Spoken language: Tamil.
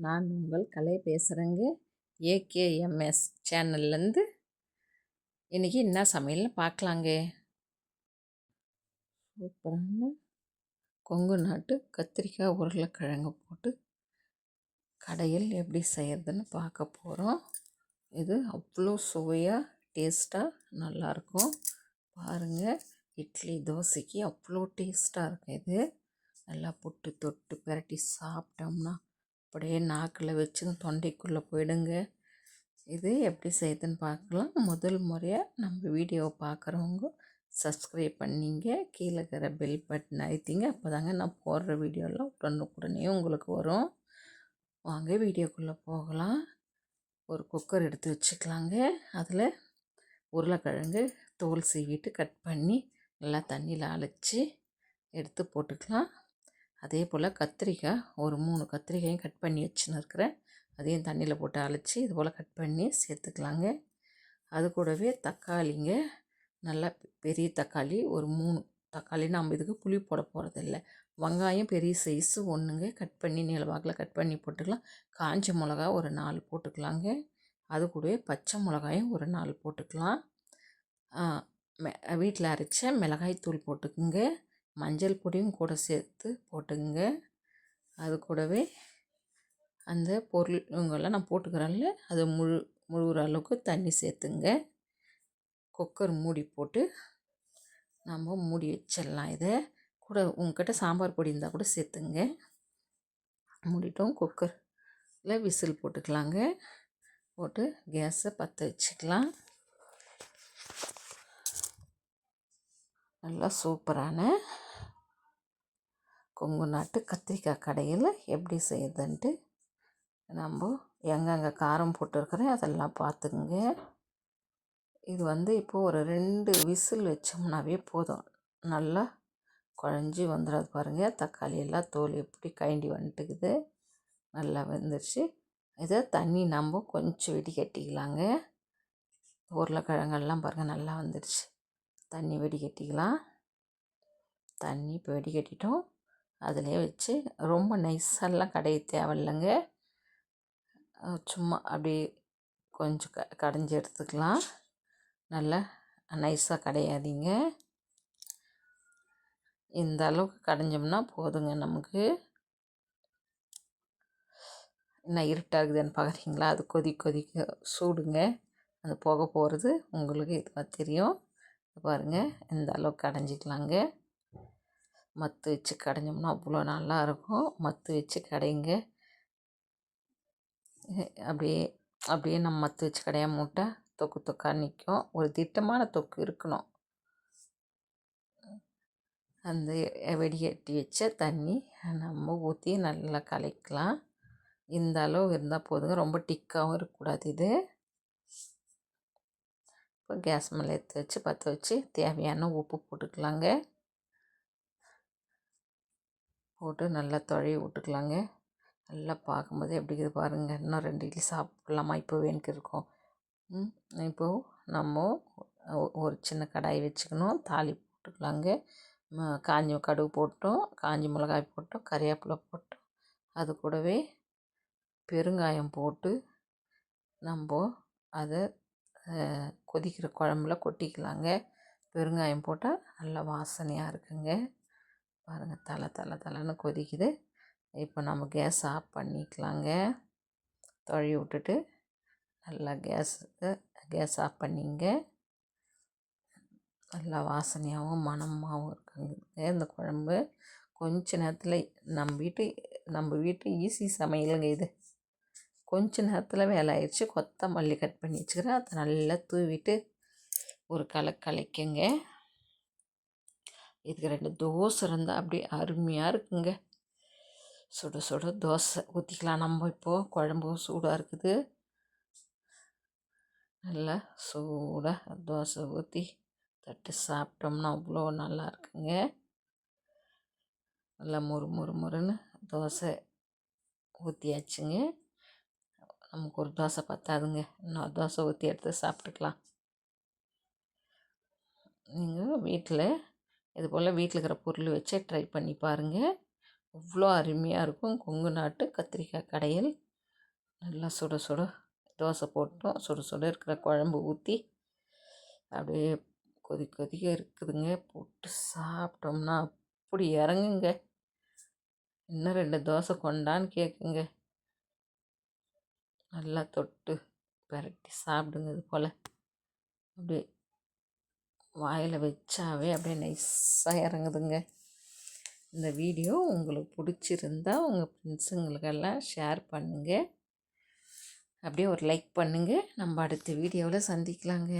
நான் உங்கள் கலை பேசுகிறேங்க. ஏகேஎம்எஸ் சேனல்லேருந்து இன்றைக்கி என்ன சமையல்னு பார்க்கலாங்க. சூப்பரான கொங்கு நாட்டு கத்திரிக்காய் உருளைக்கிழங்கு போட்டு கடையில் எப்படி செய்கிறதுன்னு பார்க்க போகிறோம். இது அவ்வளோ சுவையாக டேஸ்ட்டாக நல்லாயிருக்கும். பாருங்கள், இட்லி தோசைக்கு அவ்வளோ டேஸ்ட்டாக இருக்கும். இது நல்லா புட்டு தொட்டு பிரட்டி சாப்பிட்டோம்னா அப்படியே நாக்கில் வச்சு தொண்டைக்குள்ளே போயிடுங்க. இது எப்படி செய்யுதுன்னு பார்க்கலாம். முதல் முறையாக நம்ம வீடியோவை பார்க்குறவங்க சப்ஸ்கிரைப் பண்ணிங்க, கீழே இருக்கிற பெல் பட்டன் அழுத்திங்க. அப்போ தாங்க நான் போடுற வீடியோலாம் உடனே உங்களுக்கு வரும். வாங்க வீடியோக்குள்ளே போகலாம். ஒரு குக்கர் எடுத்து வச்சுக்கலாங்க. அதில் உருளைக்கிழங்கு தோல் சீவிட்டு கட் பண்ணி நல்லா தண்ணியில் அலசி எடுத்து போட்டுக்கலாம். அதே போல் கத்திரிக்காய் ஒரு 3 கத்திரிக்காயும் கட் பண்ணி வச்சுன்னு இருக்கிறேன். அதையும் தண்ணியில் போட்டு அலசி இது போல் கட் பண்ணி சேர்த்துக்கலாங்க. அது கூடவே தக்காளிங்க, நல்லா பெரிய தக்காளி ஒரு 3 தக்காளி. நம்ம இதுக்கு புளி போட போகிறதில்ல. வெங்காயம் பெரிய சைஸு ஒன்றுங்க, கட் பண்ணி நீளவாக்கில் கட் பண்ணி போட்டுக்கலாம். காஞ்ச மிளகா ஒரு 4 போட்டுக்கலாங்க. அது கூடவே பச்சை மிளகாயும் ஒரு 4 போட்டுக்கலாம். வீட்டில் அரைச்ச மிளகாய் தூள் போட்டுக்குங்க. மஞ்சள் பொடியும் கூட சேர்த்து போட்டுங்க. அது கூடவே அந்த பொருளுங்கெல்லாம் நான் போட்டுக்கிறேன்ல, அது முழுகிற அளவுக்கு தண்ணி சேர்த்துங்க. குக்கர் மூடி போட்டு நம்ம மூடி வச்சிடலாம். இதை கூட உங்கள்கிட்ட சாம்பார் பொடி இருந்தால் கூட சேர்த்துங்க. மூடிட்டோம். குக்கரில் விசில் போட்டுக்கலாங்க. போட்டு கேஸை பற்ற வச்சுக்கலாம். நல்லா சூப்பரான கொங்கு நாட்டு கத்திரிக்காய் கடையில் எப்படி செய்யுதுன்ட்டு நம்ம எங்கெங்கே காரம் போட்டுருக்கிறேன் அதெல்லாம் பார்த்துக்குங்க. இது இப்போது ஒரு 2 விசில் வச்சோம்னாவே போதும். நல்லா குழஞ்சி வந்துடாது. பாருங்கள், தக்காளி எல்லாம் தோல் எப்படி கைண்டி வந்துட்டுக்குது. நல்லா வெந்துருச்சு. இதை தண்ணி நம்ம கொஞ்சம் வெடிகட்டிக்கலாங்க. உருளைக்கிழங்கெல்லாம் பாருங்கள் நல்லா வந்துடுச்சு. தண்ணி வெடிகட்டிக்கலாம். தண்ணி இப்போ வெடிகட்டிட்டோம். அதிலே வச்சு ரொம்ப நைஸெல்லாம் கடைய தேவையில்லைங்க. சும்மா அப்படியே கொஞ்சம் கடைஞ்சி எடுத்துக்கலாம். நல்லா நைஸாக கடையாதீங்க. இந்த அளவுக்கு கடைஞ்சோம்னா போதுங்க நமக்கு. என்ன இருட்டாக இருக்குதுன்னு பார்க்குறீங்களா? அது கொதிக்க சூடுங்க. அது போக போகிறது உங்களுக்கு இதுவாக தெரியும். பாருங்கள், இந்த அளவுக்கு கடைஞ்சிக்கலாங்க. மத்து வச்சு கடைஞ்சோம்னா அவ்வளோ நல்லாயிருக்கும். மத்து வச்சு கடைங்க. அப்படியே நம்ம மத்து வச்சு கடையாம விட்டால் தொக்காக நிற்கும். ஒரு திட்டமான தொக்கு இருக்கணும். அந்த வெடிகட்டி வச்ச தண்ணி நம்ம ஊற்றி நல்லா கலக்கலாம். இந்த அளவு இருந்தால் போதுங்க. ரொம்ப திக்காகவும் இருக்கக்கூடாது. இது இப்போ கேஸ் மேலே எடுத்து வச்சு பற்ற வச்சு தேவையான உப்பு போட்டுக்கலாங்க. போட்டு நல்லா தொழவி விட்டுக்கலாங்க. நல்லா பார்க்கும்போது எப்படி இருக்குது பாருங்கள். இன்னும் 2 இட்லி சாப்பிட்லாமா இப்போவே எனக்கு இருக்கும். இப்போது நம்ம ஒரு சின்ன கடாய் வச்சுக்கணும். தாளி போட்டுக்கலாங்க. காஞ்ச கடுகு போட்டோம், காஞ்ச மிளகாய் போட்டோம், கறிவேப்பிலை போட்டோம். அது கூடவே பெருங்காயம் போட்டு நம்ம அதை கொதிக்கிற குழம்புல கொட்டிக்கலாங்க. பெருங்காயம் போட்டால் நல்லா வாசனையாக இருக்குங்க. பாருங்கள், தலைன்னு கொதிக்குது. இப்போ நம்ம கேஸ் ஆஃப் பண்ணிக்கலாங்க. தொழி விட்டுட்டு நல்லா கேஸ் ஆஃப் பண்ணிங்க. நல்லா வாசனையாகவும் மணமாகவும் இருக்குங்க இந்த குழம்பு. கொஞ்ச நேரத்தில் நம்ம வீட்டு ஈஸி சமையலுங்க இது. கொஞ்ச நேரத்தில் வேலை ஆயிடுச்சு. கொத்தமல்லி கட் பண்ணி வச்சுக்கிறேன். அதை நல்லா தூவிட்டு ஒரு கலக்குங்க. இதுக்கு 2 தோசை இருந்தால் அப்படி அருமையாக இருக்குங்க. சுட தோசை ஊற்றிக்கலாம். நம்ம இப்போது குழம்பும் சூடாக இருக்குது. நல்லா சூடாக தோசை ஊற்றி தட்டு சாப்பிட்டோம்னா அவ்வளோ நல்லா இருக்குங்க. நல்லா முறுன்னு தோசை ஊற்றியாச்சுங்க. நமக்கு ஒரு தோசை பத்தாதுங்க. இன்னொரு தோசை ஊற்றி எடுத்து சாப்பிட்டுக்கலாம். நீங்கள் வீட்டில் இது போல் வீட்டில் இருக்கிற பொருள் வச்சு ட்ரை பண்ணி பாருங்கள். அவ்வளோ அருமையாக இருக்கும் கொங்கு நாட்டு கத்திரிக்காய் கடையில். நல்லா சுட சுட தோசை போட்டோம், சுட சுட இருக்கிற குழம்பு ஊற்றி அப்படியே கொதிக்க இருக்குதுங்க, போட்டு சாப்பிட்டோம்னா அப்படி இறங்குங்க. இன்னும் 2 தோசை கொண்டான்னு கேட்குங்க. நல்லா தொட்டு பெரட்டி சாப்பிடுங்க. இது போல் அப்படியே வாயில் வச்சாவே அப்படியே நைஸாக இறங்குதுங்க. இந்த வீடியோ உங்களுக்கு பிடிச்சிருந்தா உங்கள் ஃப்ரெண்ட்ஸுங்களுக்கெல்லாம் ஷேர் பண்ணுங்கள். அப்படியே ஒரு லைக் பண்ணுங்கள். நம்ம அடுத்த வீடியோவில் சந்திக்கலாங்க.